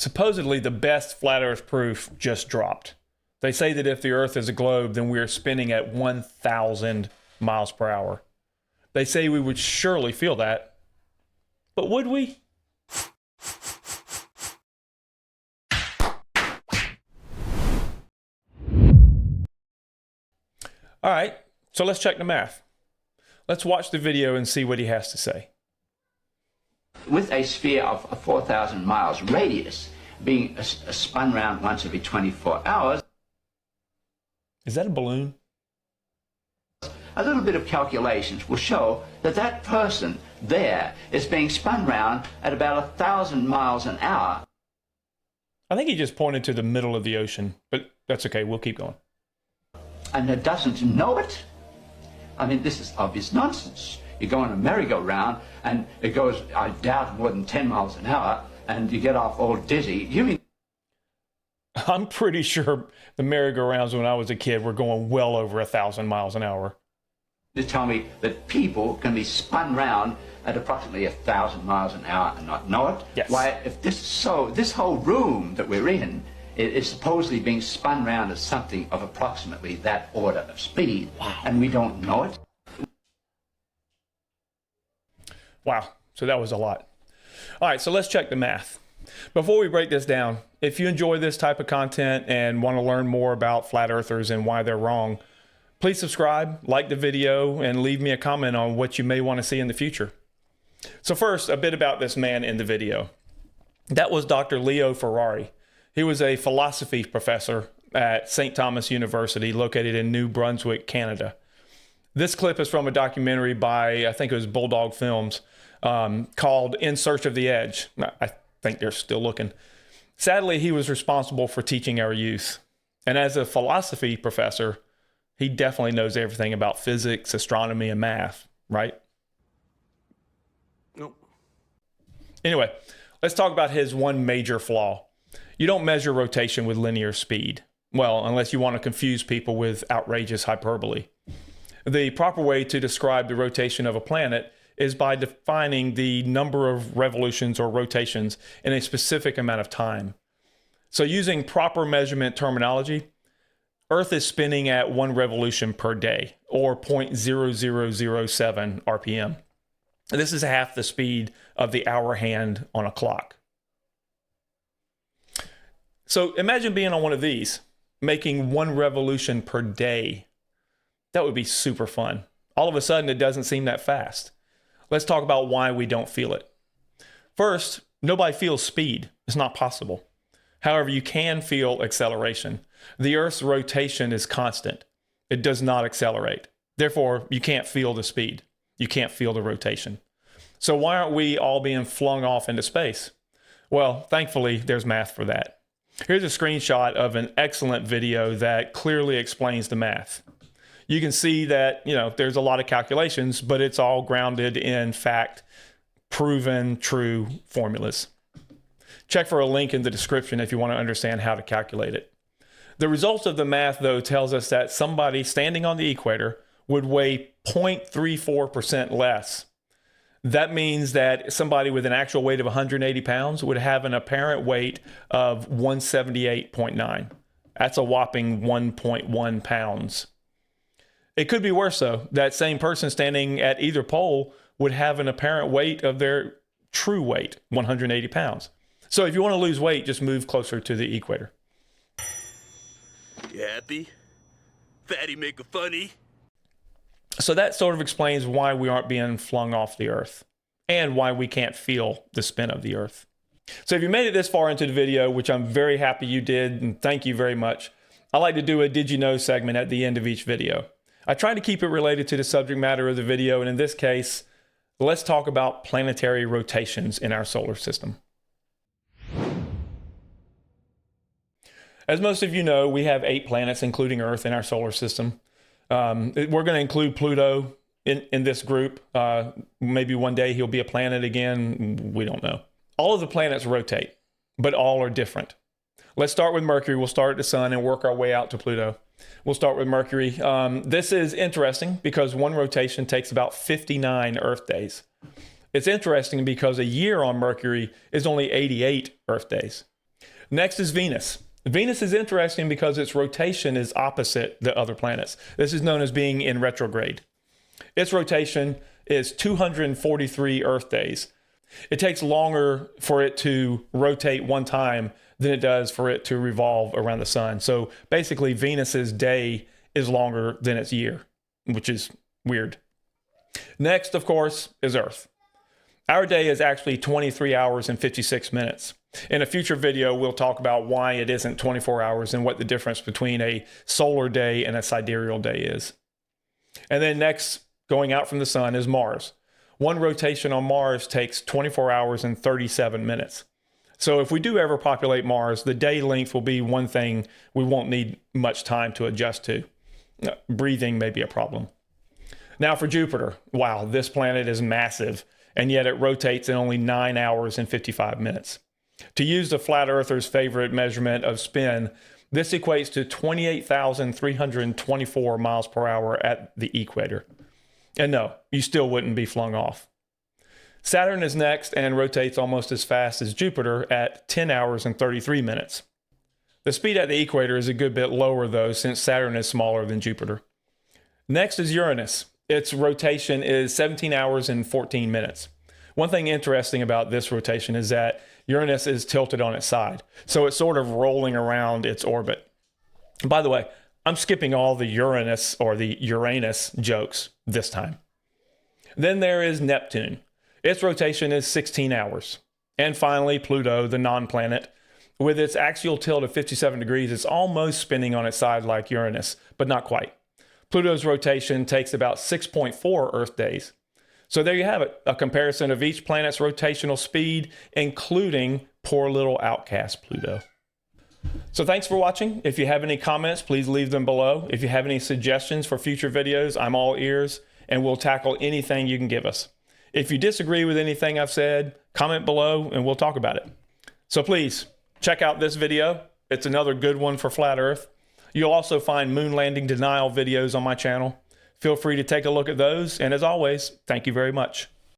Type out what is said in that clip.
Supposedly, the best flat Earth proof just dropped. They say that if the Earth is a globe, then we are spinning at 1,000 miles per hour. They say we would surely feel that. But would we? All right, so let's check the math. Let's watch the video and see what he has to say. With a sphere of a 4,000 miles radius being spun round once every 24 hours. Is that a balloon? A little bit of calculations will show that that person there is being spun round at about 1,000 miles an hour. I think he just pointed to the middle of the ocean, but that's okay, we'll keep going. And it doesn't know it? I mean, this is obvious nonsense. You go on a merry-go-round and it goes, I doubt, more than 10 miles an hour, and you get off all dizzy. You mean... I'm pretty sure the merry-go-rounds when I was a kid were going well over 1,000 miles an hour. To tell me that people can be spun round at approximately 1,000 miles an hour and not know it? Yes. Why, if this is so, this whole room that we're in is supposedly being spun round at something of approximately that order of speed, and we don't know it? Wow, so that was a lot. All right, so let's check the math. Before we break this down, if you enjoy this type of content and want to learn more about flat earthers and why they're wrong, please subscribe, like the video, and leave me a comment on what you may want to see in the future. So first, a bit about this man in the video. That was Dr. Leo Ferrari. He was a philosophy professor at St. Thomas University, located in New Brunswick, Canada. This clip is from a documentary by, I think it was Bulldog Films, called In Search of the Edge. I think they're still looking. Sadly, he was responsible for teaching our youth. And as a philosophy professor, he definitely knows everything about physics, astronomy, and math, right? Nope. Anyway, let's talk about his one major flaw. You don't measure rotation with linear speed. Well, unless you want to confuse people with outrageous hyperbole. The proper way to describe the rotation of a planet is by defining the number of revolutions or rotations in a specific amount of time. So using proper measurement terminology, Earth is spinning at 1 revolution per day, or 0.0007 RPM. This is half the speed of the hour hand on a clock. So imagine being on one of these, making 1 revolution per day. That would be super fun. All of a sudden, it doesn't seem that fast. Let's talk about why we don't feel it. First, nobody feels speed. It's not possible. However, you can feel acceleration. The Earth's rotation is constant. It does not accelerate. Therefore, you can't feel the speed. You can't feel the rotation. So why aren't we all being flung off into space? Well, thankfully, there's math for that. Here's a screenshot of an excellent video that clearly explains the math. You can see that, there's a lot of calculations, but it's all grounded in fact, proven true formulas. Check for a link in the description if you want to understand how to calculate it. The results of the math, though, tells us that somebody standing on the equator would weigh 0.34% less. That means that somebody with an actual weight of 180 pounds would have an apparent weight of 178.9. That's a whopping 1.1 pounds. It could be worse, though. That same person standing at either pole would have an apparent weight of their true weight, 180 pounds. So if you want to lose weight, just move closer to the equator. You happy? Fatty make a funny? So that sort of explains why we aren't being flung off the Earth and why we can't feel the spin of the Earth. So if you made it this far into the video, which I'm very happy you did, and thank you very much, I like to do a Did You Know segment at the end of each video. I try to keep it related to the subject matter of the video, and in this case, let's talk about planetary rotations in our solar system. As most of you know, we have 8 planets, including Earth, in our solar system. We're going to include Pluto in this group. Maybe one day he'll be a planet again. We don't know. All of the planets rotate, but all are different. Let's start with Mercury. We'll start at the sun and work our way out to Pluto. We'll start with Mercury. This is interesting because one rotation takes about 59 Earth days. It's interesting because a year on Mercury is only 88 Earth days. Next is Venus. Venus is interesting because its rotation is opposite the other planets. This is known as being in retrograde. Its rotation is 243 Earth days. It takes longer for it to rotate one time than it does for it to revolve around the sun. So basically, Venus's day is longer than its year, which is weird. Next, of course, is Earth. Our day is actually 23 hours and 56 minutes. In a future video, we'll talk about why it isn't 24 hours and what the difference between a solar day and a sidereal day is. And then next, going out from the sun, is Mars. One rotation on Mars takes 24 hours and 37 minutes. So if we do ever populate Mars, the day length will be one thing we won't need much time to adjust to. Breathing may be a problem. Now for Jupiter. Wow, this planet is massive, and yet it rotates in only 9 hours and 55 minutes. To use the flat earther's favorite measurement of spin, this equates to 28,324 miles per hour at the equator. And no, you still wouldn't be flung off. Saturn is next and rotates almost as fast as Jupiter at 10 hours and 33 minutes. The speed at the equator is a good bit lower though, since Saturn is smaller than Jupiter. Next is Uranus. Its rotation is 17 hours and 14 minutes. One thing interesting about this rotation is that Uranus is tilted on its side, so it's sort of rolling around its orbit. By the way, I'm skipping all the Uranus or the Uranus jokes this time. Then there is Neptune. Its rotation is 16 hours. And finally, Pluto, the non-planet. With its axial tilt of 57 degrees, it's almost spinning on its side like Uranus, but not quite. Pluto's rotation takes about 6.4 Earth days. So there you have it, a comparison of each planet's rotational speed, including poor little outcast Pluto. So thanks for watching. If you have any comments, please leave them below. If you have any suggestions for future videos, I'm all ears, and we'll tackle anything you can give us. If you disagree with anything I've said, comment below and we'll talk about it. So please, check out this video. It's another good one for Flat Earth. You'll also find moon landing denial videos on my channel. Feel free to take a look at those. And as always, thank you very much.